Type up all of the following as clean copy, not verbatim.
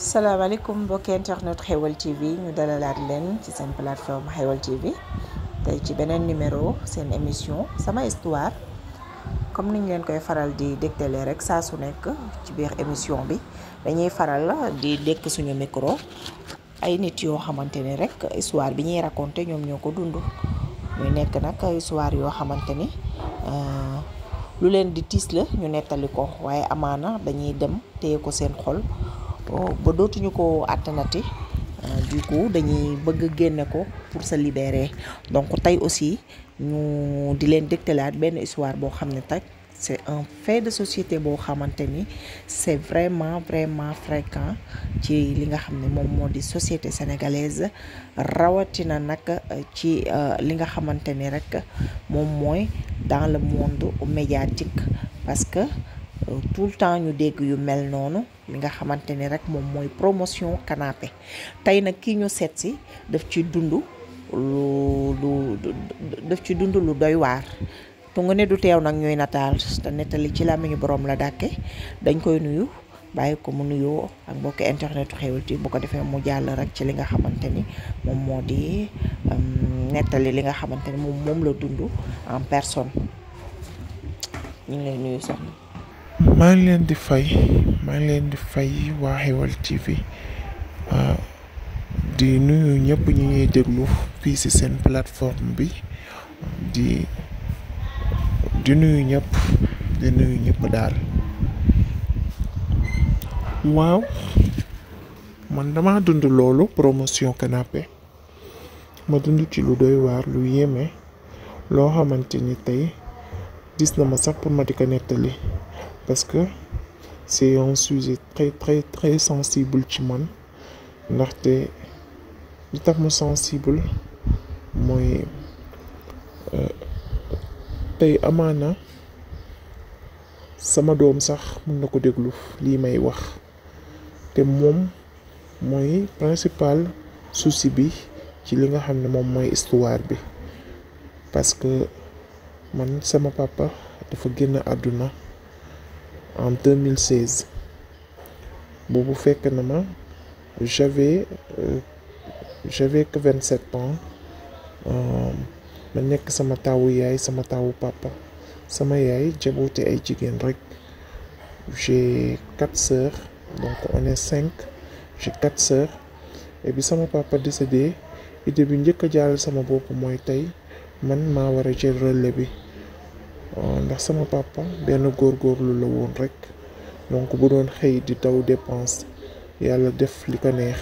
salaamaaleykum mbokki internet Xeweul TV ñu dalalaat leen ci seen plateforme Xeweul TV tey ci beneen numéro seen émission sama histoire comme niñ leen koy faral di dégtalee rek saa su nekk ci biir émission bi dañuy faral di dékk suñu micro ay nit yoo xamante ni rek histoire bi ñuy raconté ñoom ñoo ko dund muy nekk nag histoire yoo xamante ni lu leen di tiis la ñu nettali ko waaye amaana dañuy dem téye ko seen xol ba dootuñu ko àttanati du coup dañuy bëgg génne ko pour se libérer donc tey aussi ñu di leen dégtalaat benn histoire boo xam ne tey c'est un fait de société boo xamante ni c'est vraiment fréquent ci li nga xam ne moom moo di société sénégalaise rawatina nag ci li nga xamante ni rek moom mooy dans le monde médiatique parce que tout le temps ñu dégg yu mel noonu li nga xamante ni rek moom mooy promotion canapé tey nag kii ñu seet si daf ci dund lu doy waar tu nga ne du teew nag ñuy nataal te nettali ci làmmiñu borom la dàkke dañ koy nuyu bàyyi ko mu nuyoo ak mbokki internetu Xeweul TV bu ko defee mu jàll rek ci li nga xamante ni moom moo di nettali li nga xamante ni moom la dund en personne ñu ngi lay nuyu soxna. maa ngi leen di fay waa Xeweul TV di nuyu ñëpp ñu ñuy déglu fii ci seen plateforme bi di nuyu ñëpp daal. waaw man dama dund loolu promotion canapé ma dund ci lu doy waar lu yéeme loo xamante ni tey gis na ma sax pour ma di ko nettali parce que c'est un sujet très sensible ci man ndaxte li tax mu sensible mooy tey amaana sama doom sax mën na ko déglu lii may wax te moom mooy principal souci bi ci li nga xam ne moom mooy histoire bi parce que man sama papa dafa génn àdduna en 2016 boobu fekk na ma j'avais que 27 ans ma nekk sama taawu yaay sama taawu papa sama yaay jaboote ay jigéen rek j'ai 4 sœurs donc on est 5 j'ai 4 sœurs et bi sama papa décédé idée bi njëkk a jàll sama bopp mooy tey man maa war a jël relais bi ndax sama papa benn góorgóorlu la woon rek donc bu doon xëy di daw dépense yàlla def li ko neex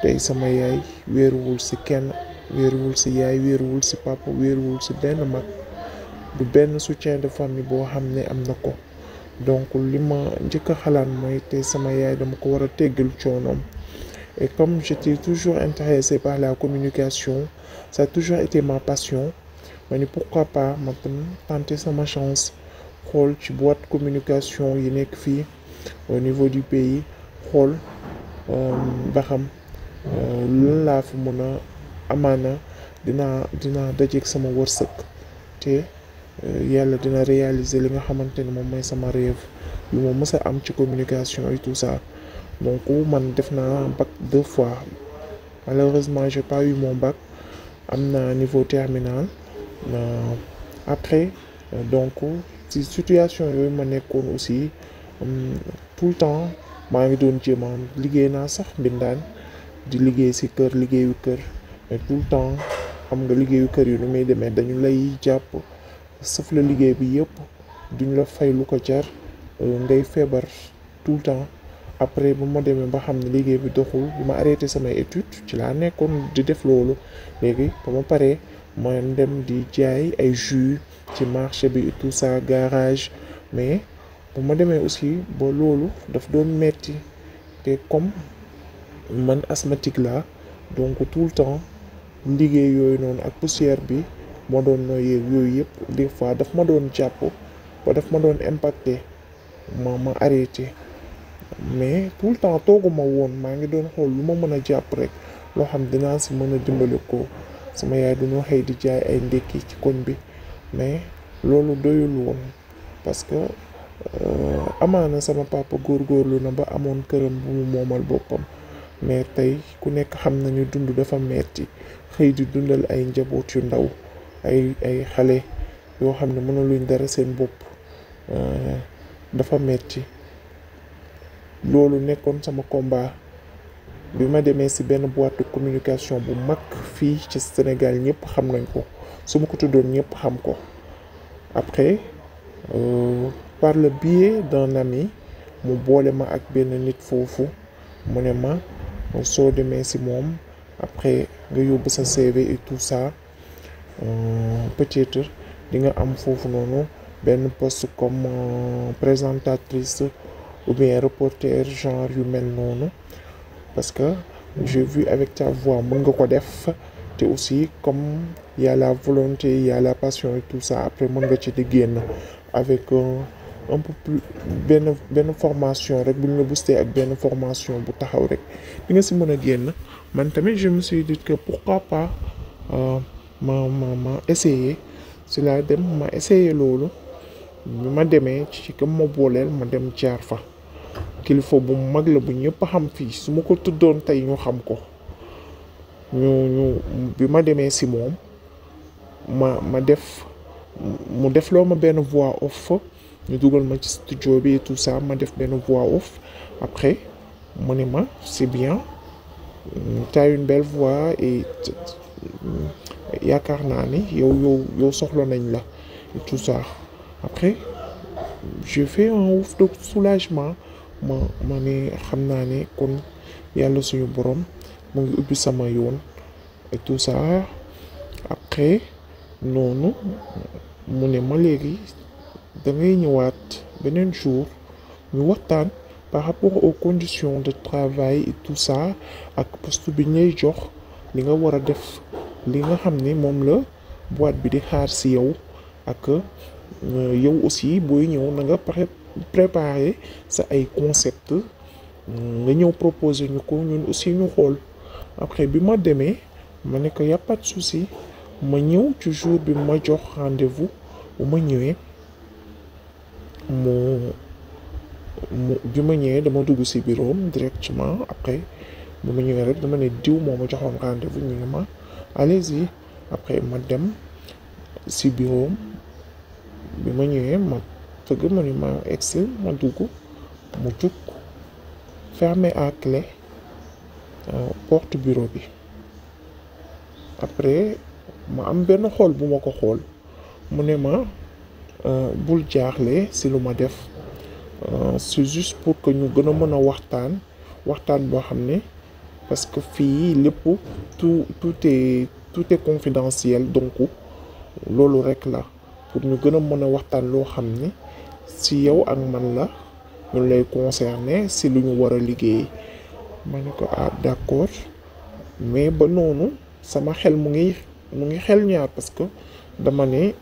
tey sama yaay wéeruwul ci kenn wéeruwul ci yaay wéeruwul ci papa wéeruwul ci benn mag du benn soutien de famille boo xam ne am na ko donc li ma njëkk a xalaat mooy tey sama yaay dama ko war a teggal coonoom et comme j'étais toujours intéressé par la communication ça a toujours été ma passion ma ni pourquoi pas ma tam tenter sama chance xool ci boîte communication yi nekk fii au niveau du pays xool ba xam lan laa fi mën a amaana dinaa dajeek sama wërsëg te yàlla dina réaliser li nga xamante ni moom mooy sama rêve lu ma mës a am ci communication et tout ça donc man def naa bac 2 fois malheureusement j'ai pas eu mon bac am na niveau terminal après donc ci situation yooyu ma nekkoon aussi tout le temps maa ngi doon jéem a liggéey naa sax mbindaan di liggéey ci liggéeyu kër mais tout le temps xam nga liggéeyu kër yu nu muy demee dañu lay jàpp sëf la liggéey bi yëpp duñ la fay lu ko jar ngay feebar tout le temps après bu ma demee ba xam ne liggéey bi doxul bi ma arrêté samay études ci laa nekkoon di def loolu léegi ba ma paree ma dem di jaay ay jus ci marché bi et tout ça garage mais bu ma demee aussi ba loolu daf doon metti te comme man asthmatique la donc tout le temps liggéey yooyu noonu ak poussière bi moo doon nooy yooyu yëpp des fois daf ma doon jàpp ba daf ma doon impacté ma arrêté mais tout le temps tooguma woon maa ngi doon xool lu ma mën a jàpp rek loo xam dinaa si mën a dimbali ko sama yaay dañoo xëy di jaay ay ndekki ci koñ bi mais loolu doyul woon parce que amaana sama papa góorgóorlu na ba amoon këram bu mu moomal boppam mais tey ku nekk xam nañu dund dafa metti xëy di dundal ay njaboot yu ndaw ay xale yoo xam ne mënuluñ dara seen bopp dafa metti loolu nekkoon sama combat bi ma demee ci benn boîte de communication bu mag fii ci Sénégal ñëpp xam nañ ko su ma ko tuddoon ñëpp xam ko après par le biais d'un ami mu boole ma ak benn nit foofu mu ne ma soo demee ci moom après nga yóbbu sa CV et tout ça peut-être di nga am foofu noonu benn poste comme présentatrice ou bien reporter genre yu mel noonu parce que j'ai vu avec ta voix mën nga ko def te aussi comme y a la volonté y a la passion et tout ça après mën nga ci di génn avec un peu plus benn formation rek bu ñu la boosté ak benn formation bu taxaw rek di nga ci mën a génn man tamit je me suis dit que pourquoi pas ma essayer si laa dem ma essayer loolu bi ma demee ci kam ma booleel ma dem jaar fa kilifa bu mag la bu ñëpp xam fii su ma ko tuddoon tey ñu xam ko ñu bi ma demee si moom ma def mu def loo ma benn voix off ñu dugal ma ci studio bi et tout ça ma def benn voix off après mu ne ma c'est bien t'as une belle voix et yaakaar naa ni yow soxla nañ la et tout ça après j'ai fait un ouf de soulagement ma ne xam naa ne kon yàlla suñu borom mu ngi ubbi sama yoon et tout ça après noonu mu ne ma léegi da ngay ñëwaat beneen jour ñu waxtaan par rapport aux conditions de travail et tout ça ak poste bi ñuy jox li nga war a def li nga xam ne moom la boîte bi di xaar ci yow ak yow aussi booy ñëw na nga préparer sa ay concept nga ñëw proposer ñu ko ñun aussi ñu xool après bi ma demee ma ne ko y a pas de souci ma ñëw ci jour bi ma jox rendez-vous bu ma ñëwee bi ma ñëwee dama dugg ci bureau directement après bi ma ñëwee rek dama ne diw moo ma joxoon rendez-vous ñu ne ma allez-y après ma dem ci bureau bi ma ñëwee ma fëgg ma ni ma egsi ma dugg mu jug fermé à clé porte bureau bi après ma am benn xool bu ma ko xool mu ne ma bul jaaxle ci lu ma def c'est juste pour que ñu gën a mën a waxtaan boo xam ne parce que fii lépp tout est confidentiel donc loolu rek la pour ñu gën a mën a waxtaan loo xam ne ci yow ak man la ñu lay concerner ci lu ñu war a liggéey ma ne ko d'accord mais ba noonu sama xel mu ngi xel ñaar parce que dama ne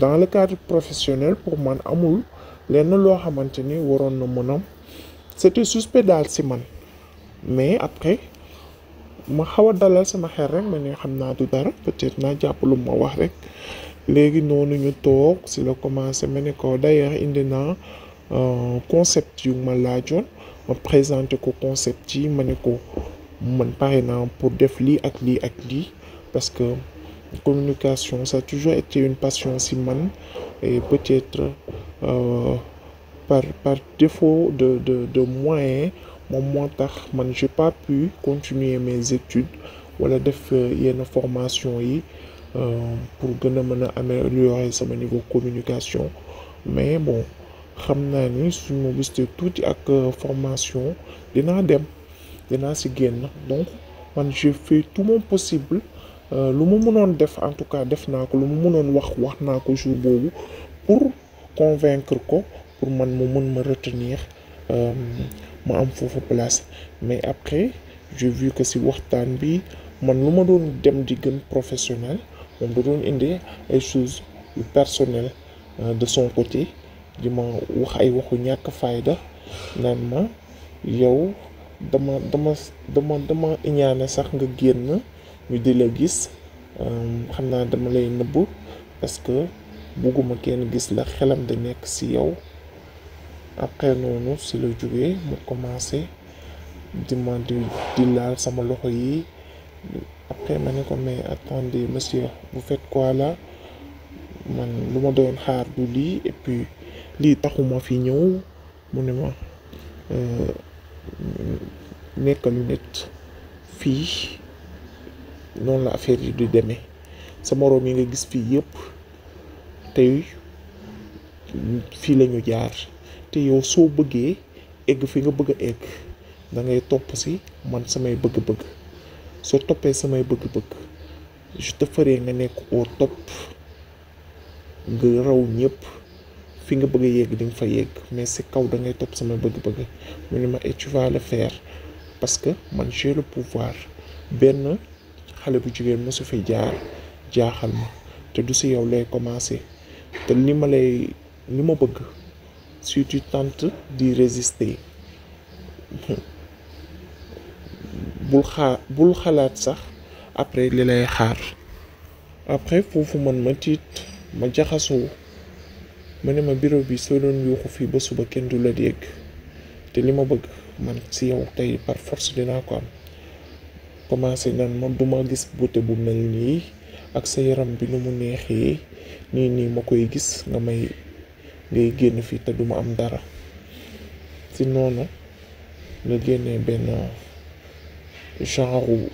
dans le cadre professionnel pour man amul lenn loo xamante ni waroon na mën a c'était suspect daal ci man mais après ma xaw a dalal sama xel rek ma ne xam naa du dara peut-être naa jàpp lu ma wax rek léegi noonu ñu toog ci la commencé ma ne ko d'ailleurs indi naa concept yu ma laajoon ma présenté ko concept yi ma ne ko man pare naa pour def lii ak lii ak lii parce que communication ça a toujours été une passion ci man et peut-être par défaut de moyens moom moo tax man j'ai pas pu continuer mes études wala def yenn formation yi pour gën a mën a améliorer sama niveau communication mais bon xam naa ni suñ ma boosté tuuti ak formation dinaa ci génn donc man j'ai fait tout mon possible lu ma mënoon def en tout cas def naa ko lu ma mënoon wax naa ko jour boobu pour convaincre ko pour man mu mën ma retenir ma am foofu place mais après j'ai vu que ci waxtaan bi man lu ma doon dem di gën professionnel moom da doon indi ay choses yu personnelles de son côté di ma wax ay waxu ñàkk fayda naan ma yow dama iñaane sax nga génn ñu di la gis xam naa dama lay nëbb parce que bugguma kenn gis la xelam di nekk ci yow. Après noonu ci la jógee mu commencé di laal sama loxo yi. Après ma ne ko mais attendez monsieur vous faites quoi là man lu ma doon xaar du lii et puis lii taxuma fi ñëw mu ne ma nekkalu nit fii noonu la affaire yi di demee sa moroom yi nga gis fii yëpp tey fii lañu jaar te yow soo bëggee egg fi nga bëgg a egg da ngay topp ci man samay bëgg-bëgg soo toppee samay bëgg-bëgg je te ferai nga nekk au top nga raw ñëpp fi nga bëgg a yegg di nga fa yegg mais ci kaw da ngay topp samay bëgg-bëgg mu ne ma et tu vas le faire parce que man j'ai le pouvoir benn xale bu jigéen mosu fi jaar jaaxal ma te du ci yow lay commencer te li ma bëgg si tu tentes d'y résister bul xalaat sax après li lay xaar. Après foofu man ma tiit ma jaxasoo ma ne ma bureau bi soo doon yuuxu fii ba suba kenn du la dégg te li ma bëgg man ci yow tey par force dinaa ko am. Commencé nan ma duma gis beauté bu mel nii ak sa yaram bi nu mu neexee nii ma koy gis ngay génn fii te duma am dara. ci noonu la génnee benn genre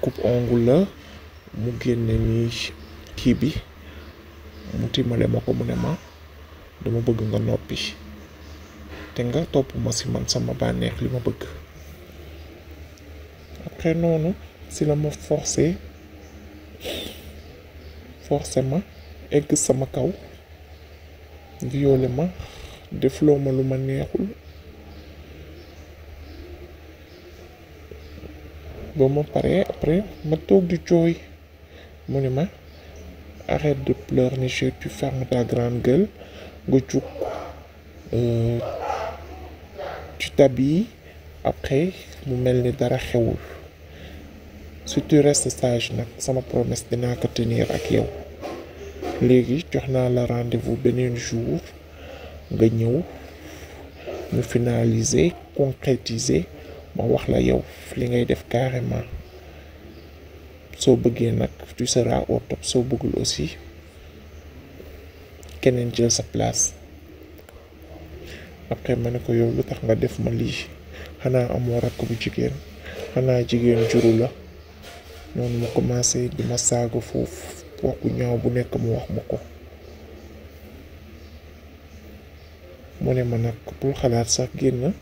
coupe ongle la mu génne nii kii bi mu tiimale ma ko mu ne ma dama bëgg nga noppi te nga topp ma ci man sama bànneex li ma bëgg. Après noonu ci la ma forcé ma egg sama kaw violé ma defloo ma lu ma neexul ba ma paree après ma toog di jooy mu ne ma arrête de pleurnicher tu fermes ta grande gueule nga jug tu t'habilles après mu mel ni dara xewul si tu restes sage nag sama promesse dinaa ko tenir ak yow léegi jox naa la rendez-vous beneen jour nga ñëw ñu finaliser concrétiser ma wax la yow li ngay def carrément soo bëggee nag tu seras au top soo bëggul aussi keneen jël sa place. Après ma ne ko yow lu tax nga def ma lii xanaa amoo rakk bu jigéen xanaa jigéen juru la noonu mu commencé di ma saaga foofu wax bu ñaaw bu nekk mu wax ma ko. mu ne ma nag bul xalaat sax génn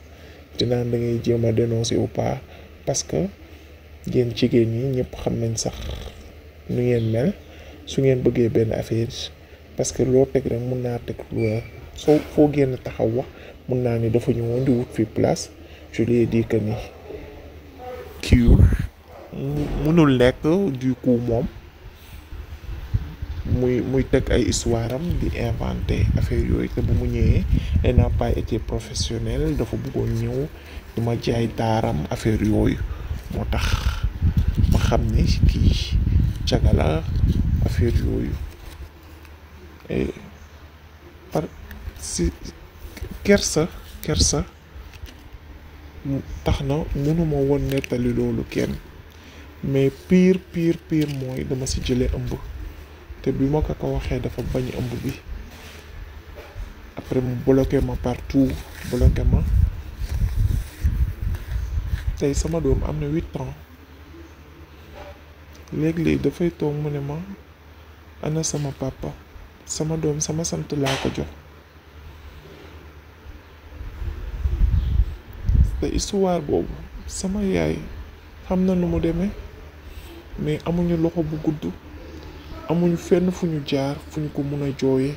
dinaan da ngay jéem a dénoncer ou pas parce que yéen jigéen ñi ñëpp xam nañ sax nu ngeen mel su ngeen bëggee benn affaire parce que loo teg rek mun naa teg lu soo foo génn taxaw wax mun naa ni dafa ñëwoon di wut fi place je lui ai dit que ni kii mënul nekk du coup moom muy teg ay histoire am di inventer affaire yooyu te bu mu ñëwee elle n'a pas été professionnelle dafa bëggoon ñëw di ma jaay taaram affaire yooyu moo tax ma xam ni kii cagala affaire yooyu par si kersa tax na mënuma woon nettali loolu kenn mais pire mooy dama ci jëlee ëmb te bi ma ko waxee dafa bañ ëmb bi après mu bloqué ma partout bloqué ma tey sama doom am na 8 ans léeg-léeg dafay toog mu ne ma ana sama papa sama doom sama sant laa ko jox te histoire boobu sama yaay xam na nu mu demee mais amuñu loxo bu gudd amuñu fenn fu ñu jaar fu ñu ko mun a jooyee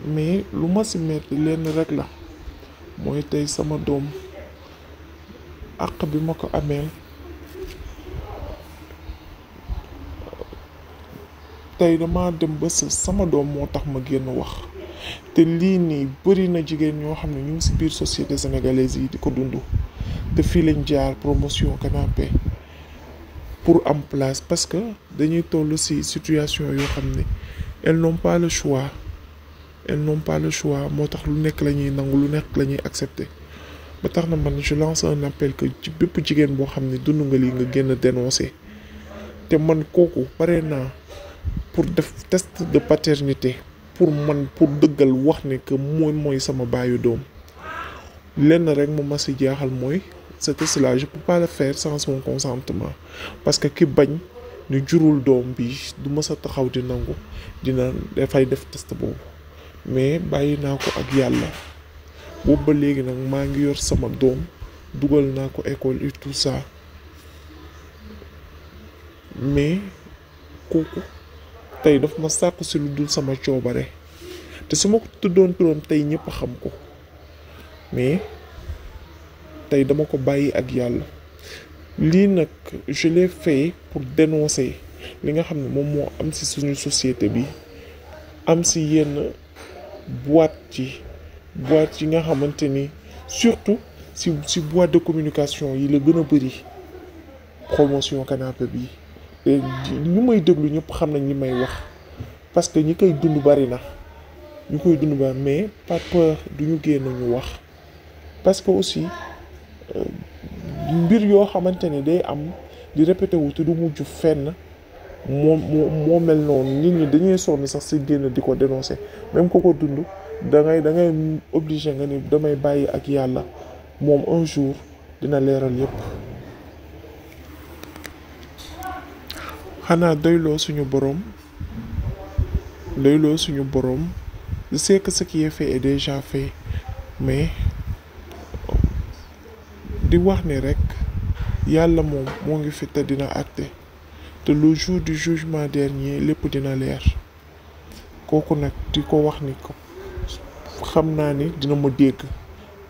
mais lu ma ci metti lenn rek la mooy tey sama doom àq bi ma ko ameel tey dama dem ba sama doom moo tax ma génn wax te lii nii bëri na jigéen ñoo xam ne ñu ngi ci biir société sénégalaise yi di ko dund te fii lañ jaar promotion canapé pour am place parce que dañuy toll ci situation yoo xam ne elles n'ont pas le choix moo tax lu nekk la ñuy nangu lu nekk la ñuy accepter ba tax na man je lance un appel que ci bépp jigéen boo xam ne dund nga lii nga génn dénoncer te man kooku pare naa pour def test de paternité pour dëggal wax ne que mooy sama baayu doom lenn rek mu ma si jaaxal mooy ce test là je peux pas le faire sans son consentement parce que ki bañ ñu jurul doom bi du ma sa taxaw di nangu dafay def test boobu mais bàyyi naa ko ak yàlla boobu ba léegi nag maa ngi yor sama doom dugal naa ko école et tout ça mais kooku tey daf ma sàkku si lu dul sama coobare te su ma ko tuddoon turam tey ñëpp xam ko mais tey dama ko bàyyi ak yàlla lii nag je l'ai fait pour dénoncer li nga xam ne moom moo am ci suñu société bi am ci yenn boîte yi nga xamante ni surtout ci boîte de communication yi la gën a bëri promotion canapé bi te ñu may déglu ñëpp xam nañ li may wax parce que ñi koy dund bari na mais par peur duñu génn ñu wax parce que aussi mbir yoo xamante ne day am di répété wu te du mujj fenn moo mel noonu nit ñi dañuy sonn sax ci génn di ko dénoncer même ko dund da ngay obligé nga ni damay bàyyi ak yàlla moom un jour dina leeral yépp xanaa doyloo suñu boroom je sais que ce qui est fait est déjà fait mais di wax ni rek yàlla moom moo ngi fi te dina àtte te le jour du jugement dernier lépp dina leer kooku nag di ko wax ni ko xam naa ni dina ma dégg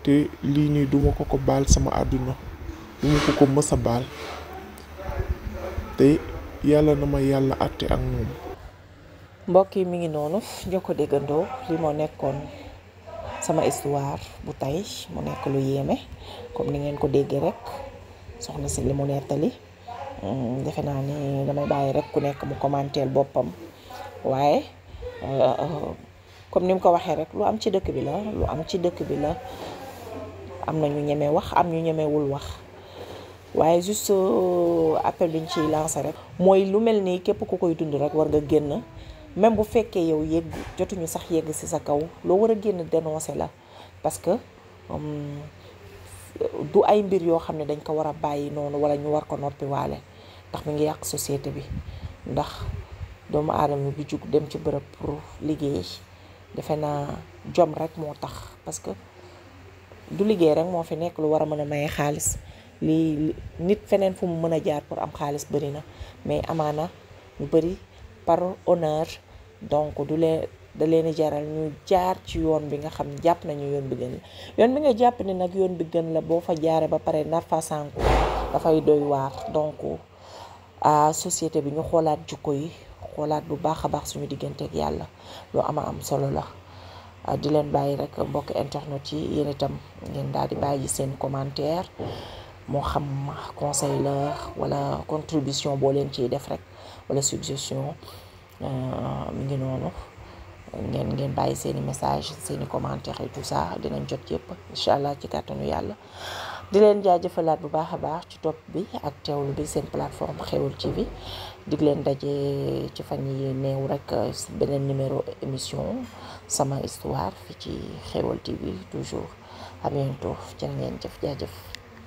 te lii nii duma ko baal sama àdduna duma ko mës a baal te yàlla na ma yàlla àtte ak moom. mbokk yi mi ngi noonu ñoo ko déggandoo li moo nekkoon sama histoire bu tey mu nekk lu yéeme comme ni ngeen ko déggee rek soxna si li mu nettali defe naa ni damay bàyyi rek ku nekk mu commenter boppam waaye comme ni mu ko waxee rek lu am ci dëkk bi la am na ñu ñeme wax am ñu ñemewul wax waaye juste appel bi ñu ciy lancer rek mooy lu mel nii képp ku koy dund rek war nga génn même bu fekkee yow jotuñu sax yegg ci sa kaw loo war a génn dénoncer la parce que du ay mbir yoo xam ne dañ ko war a bàyyi noonu wala ñu war ko noppiwaale ndax mi ngi yàq société bi ndax doomu aadama bi jug dem ci bërëb pour liggéey defe naa jom rek moo tax parce que du liggéey rek moo fi nekk lu war a mën a maye xaalis lii nit feneen fu mu mën a jaar pour am xaalis bëri na mais amaana ñu bëri par honneur donc da leen jaral ñu jaar ci yoon bi nga xam ne jàpp nañu yoon bi gën la yoon bi nga jàpp ne nag yoon bi gën la boo fa jaaree ba pare nar fa sànku dafay doy waar donc société bi ñu xoolaat jukko yi xoolaat bu baax a baax suñu digganteeg yàlla loo am solo la di leen bàyyi rek mbokk internet yi yéen itam ngeen daal di bàyyi seen commentaire moo xam conseil la wala contribution boo leen ciy def rek wala suggestion mi ngi noonu ngeen bàyyi seeni message seeni commentaire et tout ça dinañ jot yëpp incha allah ci kàttanu yàlla di leen jaajëfalaat bu baax a baax ci topp bi ak teewlu bi seen plateforme Xeweul TV dig leen daje ci fan yi néew rek beneen numéro émission sama histoire fi ci Xeweul TV toujours à bientôt jërë ngeen jëf jaajëf